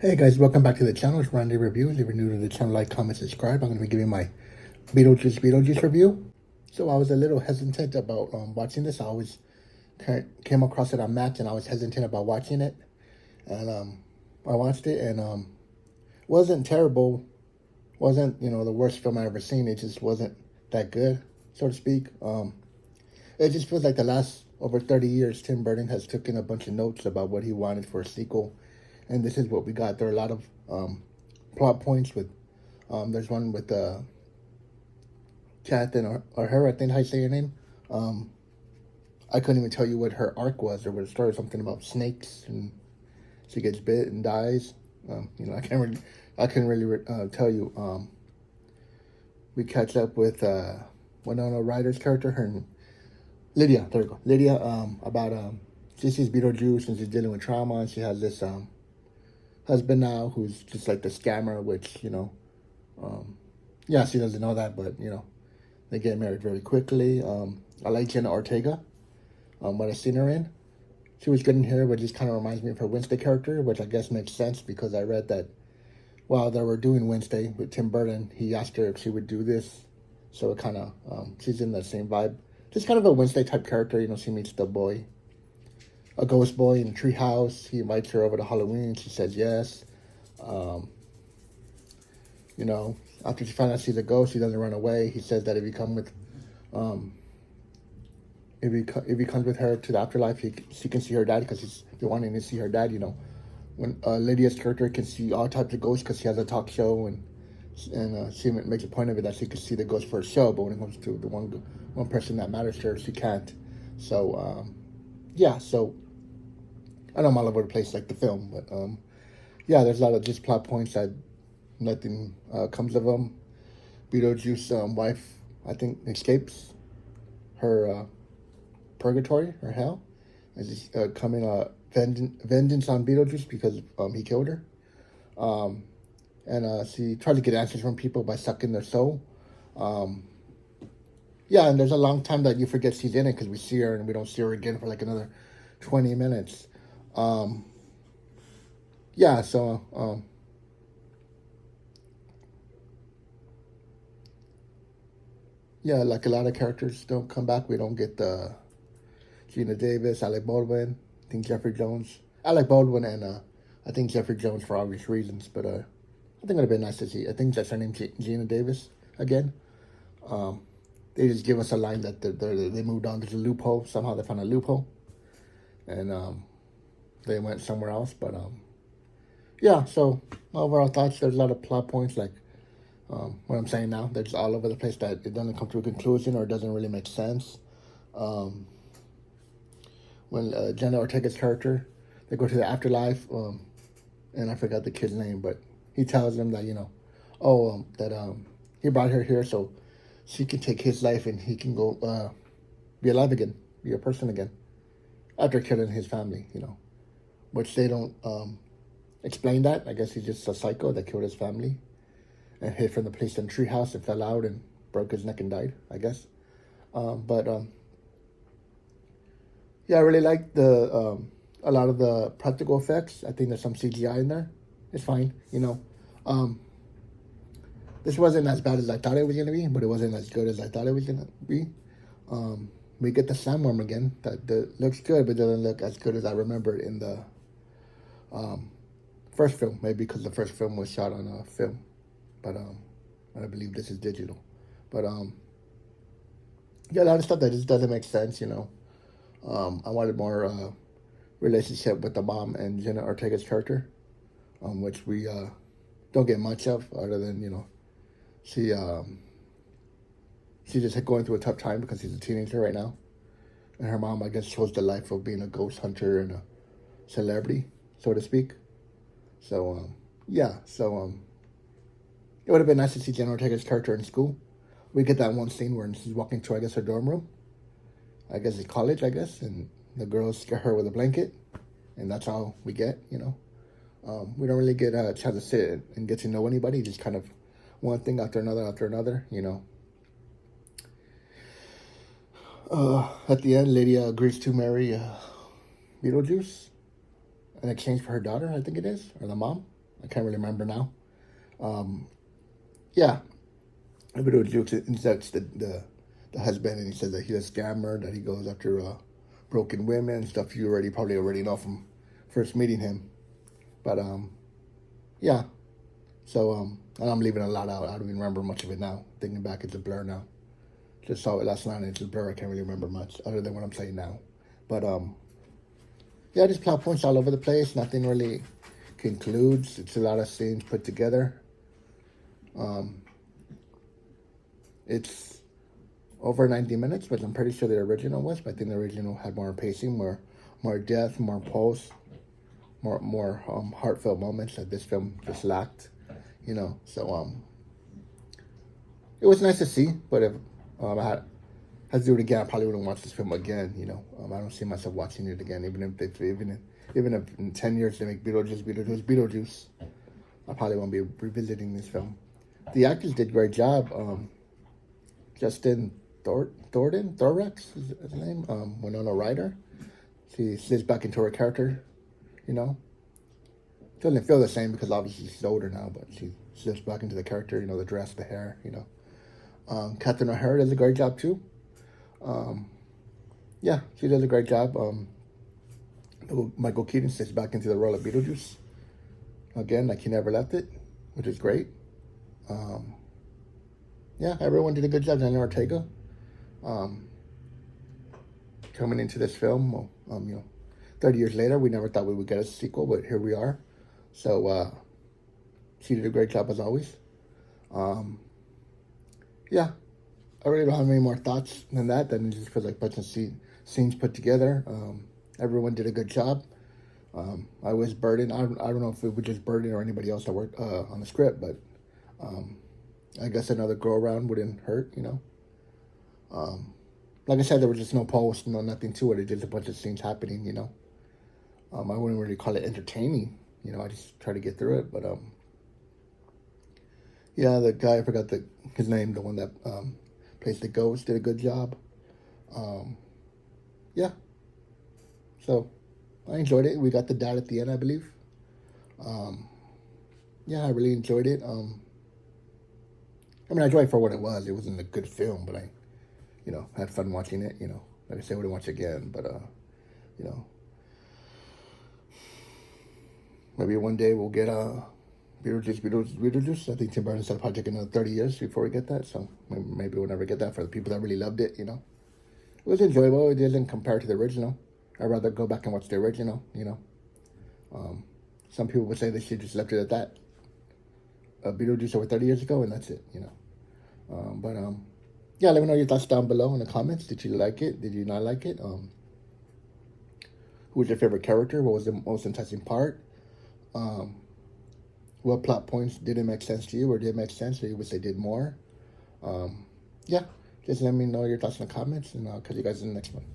Hey guys, welcome back to the channel. It's Randy Reviews. If you're new to the channel, like, comment, subscribe. I'm going to be giving my Beetlejuice review. So I was a little hesitant about watching this. I always came across it on Max, and I was hesitant about watching it. And I watched it, and wasn't terrible. Wasn't the worst film I ever seen. It just wasn't that good, so to speak. It just feels like the last over 30 years, Tim Burton has taken a bunch of notes about what he wanted for a sequel, and this is what we got. There are a lot of plot points with. There's one with Catherine or her. I think how you say her name. I couldn't even tell you what her arc was or what it started. Something about snakes and she gets bit and dies. I can't really tell you. We catch up with Winona Ryder's character, her Lydia. There we go, Lydia. About she sees Beetlejuice and she's dealing with trauma, and she has this husband now who's just like the scammer, which yeah, she doesn't know that, but they get married very quickly. I like Jenna Ortega. What I've seen her in, she was good in here, but just kind of reminds me of her Wednesday character, which I guess makes sense because I read that while they were doing Wednesday with Tim Burton, he asked her if she would do this, so it kind of she's in the same vibe. Just kind of a Wednesday type character. She meets the boy, a ghost boy in a tree house. He invites her over to Halloween. She says yes. After she finds out she's a ghost, she doesn't run away. He says that if he comes with, if he comes with her to the afterlife, she can see her dad because he's been wanting to see her dad. When Lydia's character can see all types of ghosts because she has a talk show, and she makes a point of it that she can see the ghost for a show, but when it comes to the one person that matters to her, she can't. So yeah, so I know I'm all over the place like the film, but yeah, there's a lot of just plot points that nothing comes of them. Beetlejuice's wife, I think, escapes her purgatory or hell, and she's coming vengeance on Beetlejuice because he killed her. And she tried to get answers from people by sucking their soul. Yeah, and there's a long time that you forget she's in it because we see her and we don't see her again for like another 20 minutes. Yeah, so yeah, like a lot of characters don't come back. We don't get the Gina Davis, Alec Baldwin, I think Jeffrey Jones. Alec Baldwin and I think Jeffrey Jones for obvious reasons, but I think it would have been nice to see. I think that's her name, Gina Davis, again. They just give us a line that they moved on. There's a loophole. Somehow they found a loophole, and they went somewhere else. But yeah, so my overall thoughts, there's a lot of plot points, like what I'm saying now. They're just all over the place that it doesn't come to a conclusion or it doesn't really make sense. When Jenna Ortega's character, they go to the afterlife, and I forgot the kid's name, but he tells them that, that he brought her here so she can take his life and he can go be alive again, be a person again, after killing his family, which they don't explain that. I guess he's just a psycho that killed his family and hid from the police in a treehouse and fell out and broke his neck and died, I guess. But yeah, I really like the a lot of the practical effects. I think there's some CGI in there. It's fine, This wasn't as bad as I thought it was gonna be, but it wasn't as good as I thought it was gonna be. We get the sandworm again. That looks good, but doesn't look as good as I remembered in the first film. Maybe because the first film was shot on a film, but I believe this is digital. But yeah, a lot of stuff that just doesn't make sense. I wanted more relationship with the mom and Jenna Ortega's character, which we don't get much of, other than she she's just going through a tough time because she's a teenager right now, and her mom, I guess, chose the life of being a ghost hunter and a celebrity, so to speak. So yeah, so it would have been nice to see Jenna Ortega's character in school. We get that one scene where she's walking to, I guess, her dorm room. I guess it's college, I guess, and the girls scare her with a blanket, and that's all we get. We don't really get a chance to sit and get to know anybody. Just kind of one thing after another after another. At the end, Lydia agrees to marry Beetlejuice in exchange for her daughter, I think it is, or the mom. I can't really remember now. Yeah, Beetlejuice insults the husband, and he says that he's a scammer, that he goes after broken women and stuff you probably already know from first meeting him. But yeah. So and I'm leaving a lot out. I don't even remember much of it now. Thinking back, it's a blur now. Just saw it last night, and it's a blur. I can't really remember much other than what I'm saying now. But yeah, just plot points all over the place. Nothing really concludes. It's a lot of scenes put together. It's over 90 minutes, which I'm pretty sure the original was. But I think the original had more pacing, more depth, more pulse, more heartfelt moments that this film just lacked. So it was nice to see. But if I had to do it again, I probably wouldn't watch this film again. I don't see myself watching it again, even if in 10 years they make Beetlejuice, I probably won't be revisiting this film. The actors did a great job. Justin Thorax is his name. Winona Ryder. She slips back into her character. Doesn't feel the same because obviously she's older now, but she slips back into the character. The dress, the hair. Catherine O'Hara does a great job too. Yeah, she does a great job. Michael Keaton slips back into the role of Beetlejuice again, like he never left it, which is great. Yeah, everyone did a good job. Daniel Ortega, coming into this film, 30 years later, we never thought we would get a sequel, but here we are. So she did a great job as always. Yeah, I really don't have any more thoughts than that. Then it just feels like a bunch of scenes put together. Everyone did a good job. I was burdened. I don't know if it was just Burden or anybody else that worked on the script, but I guess another go around wouldn't hurt. Like I said, there was just no post, nothing to it. It's just a bunch of scenes happening. I wouldn't really call it entertaining. I just try to get through it. But yeah, the guy, I forgot his name, the one that plays the ghost, did a good job. Yeah. So I enjoyed it. We got the dad at the end, I believe. Yeah, I really enjoyed it. I enjoyed it for what it was. It wasn't a good film, but I, had fun watching it. Like I said, I wouldn't watch it again, but maybe one day we'll get Beetlejuice. I think Tim Burton said probably take another 30 years before we get that. So maybe we'll never get that for the people that really loved it. It was enjoyable. It didn't compare to the original. I'd rather go back and watch the original. Some people would say they should just left it at that. Beetlejuice over 30 years ago, and that's it. But yeah, let me know your thoughts down below in the comments. Did you like it? Did you not like it? Who was your favorite character? What was the most enticing part? What plot points didn't make sense to you, or did make sense, or you wish they did more? Yeah, just let me know your thoughts in the comments, and I'll catch you guys in the next one.